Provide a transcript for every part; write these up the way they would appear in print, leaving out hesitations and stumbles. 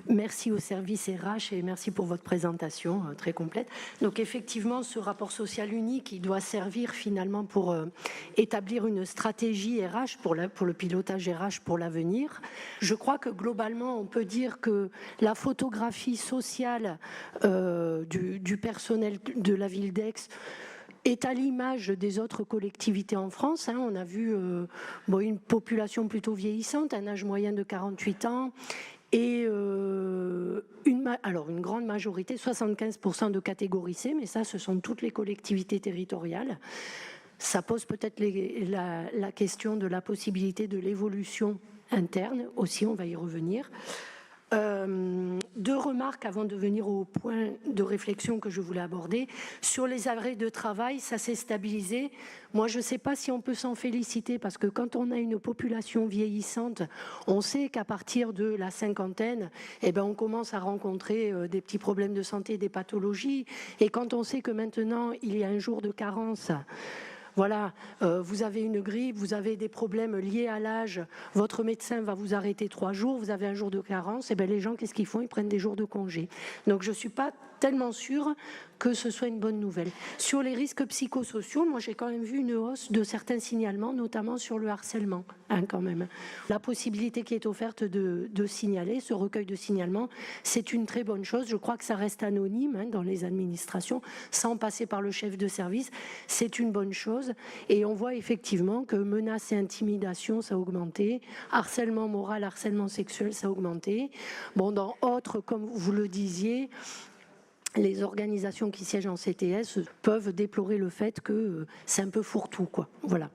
Merci au service RH et merci pour votre présentation très complète. Donc effectivement, ce rapport social unique, il doit servir finalement pour établir une stratégie RH pour le pilotage RH pour l'avenir. Je crois que globalement, on peut dire que la photographie sociale du personnel de la ville d'Aix est à l'image des autres collectivités en France. On a vu une population plutôt vieillissante, un âge moyen de 48 ans, et une grande majorité, 75% de catégorie C, mais ça, ce sont toutes les collectivités territoriales. Ça pose peut-être la question de la possibilité de l'évolution interne, aussi, on va y revenir. Deux remarques avant de venir au point de réflexion que je voulais aborder. Sur les arrêts de travail, ça s'est stabilisé. Moi, je ne sais pas si on peut s'en féliciter parce que quand on a une population vieillissante, on sait qu'à partir de la cinquantaine, on commence à rencontrer des petits problèmes de santé, des pathologies. Et quand on sait que maintenant, il y a un jour de carence, voilà, vous avez une grippe, vous avez des problèmes liés à l'âge, votre médecin va vous arrêter 3 jours, vous avez un jour de carence, et les gens, qu'est-ce qu'ils font? Ils prennent des jours de congé. Donc je ne suis pas tellement sûre que ce soit une bonne nouvelle. Sur les risques psychosociaux, moi j'ai quand même vu une hausse de certains signalements, notamment sur le harcèlement, quand même. La possibilité qui est offerte de signaler, ce recueil de signalements, c'est une très bonne chose. Je crois que ça reste anonyme dans les administrations, sans passer par le chef de service. C'est une bonne chose. Et on voit effectivement que menaces et intimidations, ça a augmenté. Harcèlement moral, harcèlement sexuel, ça a augmenté. Dans autres, comme vous le disiez, les organisations qui siègent en CTS peuvent déplorer le fait que c'est un peu fourre-tout, quoi. Voilà.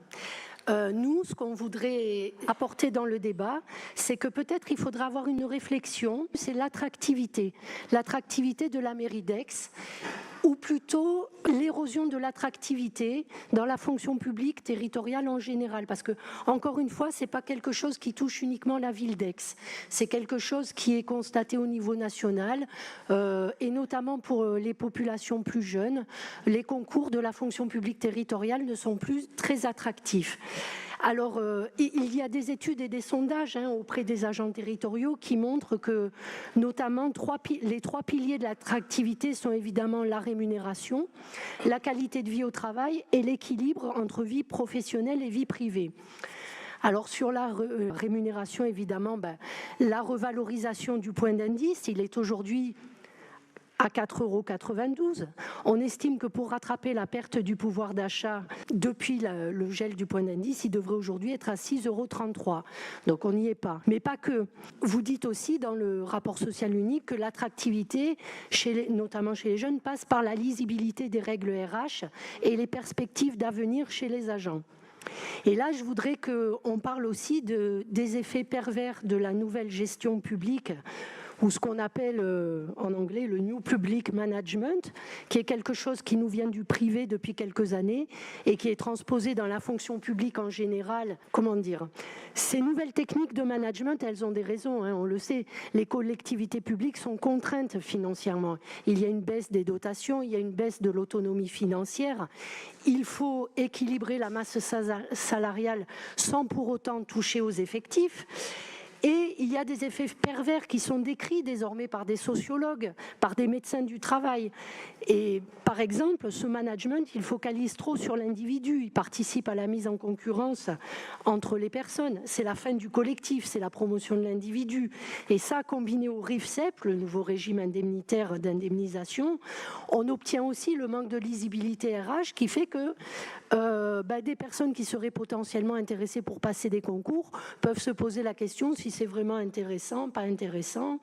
Nous, ce qu'on voudrait apporter dans le débat, c'est que peut-être il faudra avoir une réflexion, c'est l'attractivité de la mairie d'Aix, ou plutôt l'érosion de l'attractivité dans la fonction publique territoriale en général. Parce que, encore une fois, ce n'est pas quelque chose qui touche uniquement la ville d'Aix. C'est quelque chose qui est constaté au niveau national, et notamment pour les populations plus jeunes. Les concours de la fonction publique territoriale ne sont plus très attractifs. Alors, il y a des études et des sondages auprès des agents territoriaux qui montrent que, notamment, les 3 piliers de l'attractivité sont évidemment la rémunération, la qualité de vie au travail et l'équilibre entre vie professionnelle et vie privée. Alors, sur la rémunération, évidemment, la revalorisation du point d'indice, il est aujourd'hui à 4,92 €. On estime que pour rattraper la perte du pouvoir d'achat depuis le gel du point d'indice, il devrait aujourd'hui être à 6,33 €. Donc on n'y est pas. Mais pas que. Vous dites aussi dans le rapport social unique que l'attractivité, notamment chez les jeunes, passe par la lisibilité des règles RH et les perspectives d'avenir chez les agents. Et là, je voudrais qu'on parle aussi des effets pervers de la nouvelle gestion publique, ou ce qu'on appelle en anglais le New Public Management, qui est quelque chose qui nous vient du privé depuis quelques années et qui est transposé dans la fonction publique en général. Comment dire? Ces nouvelles techniques de management, elles ont des raisons, on le sait. Les collectivités publiques sont contraintes financièrement. Il y a une baisse des dotations, il y a une baisse de l'autonomie financière. Il faut équilibrer la masse salariale sans pour autant toucher aux effectifs. Et il y a des effets pervers qui sont décrits désormais par des sociologues, par des médecins du travail. Et par exemple, ce management, il focalise trop sur l'individu. Il participe à la mise en concurrence entre les personnes. C'est la fin du collectif, c'est la promotion de l'individu. Et ça, combiné au RIFSEP, le nouveau régime indemnitaire d'indemnisation, on obtient aussi le manque de lisibilité RH qui fait que des personnes qui seraient potentiellement intéressées pour passer des concours peuvent se poser la question si c'est vraiment intéressant, pas intéressant.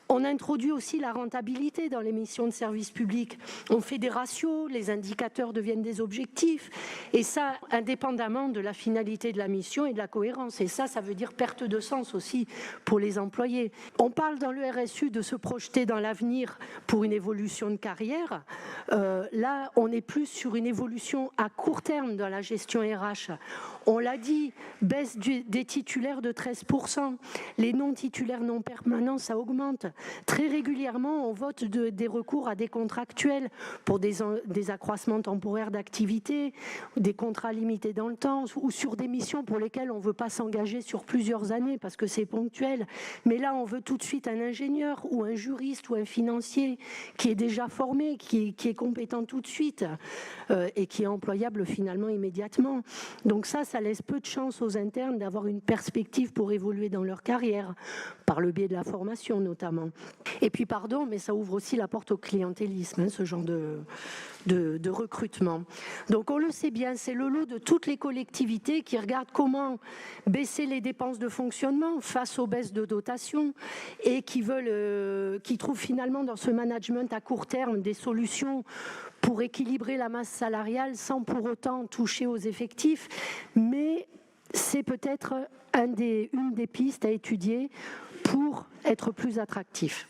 On introduit aussi la rentabilité dans les missions de service public. On fait des ratios, les indicateurs deviennent des objectifs, et ça, indépendamment de la finalité de la mission et de la cohérence. Et ça veut dire perte de sens aussi pour les employés. On parle dans le RSU de se projeter dans l'avenir pour une évolution de carrière. Là, on est plus sur une évolution à court terme dans la gestion RH. On l'a dit, baisse des titulaires de 13%. Les non-titulaires non permanents, ça augmente. Très régulièrement, on vote des recours à des contractuels pour des accroissements temporaires d'activité, des contrats limités dans le temps, ou sur des missions pour lesquelles on ne veut pas s'engager sur plusieurs années parce que c'est ponctuel. Mais là, on veut tout de suite un ingénieur ou un juriste ou un financier qui est déjà formé, qui est compétent tout de suite et qui est employable finalement immédiatement. Donc ça laisse peu de chance aux internes d'avoir une perspective pour évoluer dans leur carrière, par le biais de la formation notamment. Et puis pardon, mais ça ouvre aussi la porte au clientélisme, hein, ce genre de recrutement. Donc on le sait bien, c'est le lot de toutes les collectivités qui regardent comment baisser les dépenses de fonctionnement face aux baisses de dotation et qui trouvent finalement dans ce management à court terme des solutions pour équilibrer la masse salariale sans pour autant toucher aux effectifs. Mais c'est peut-être une des pistes à étudier pour être plus attractif.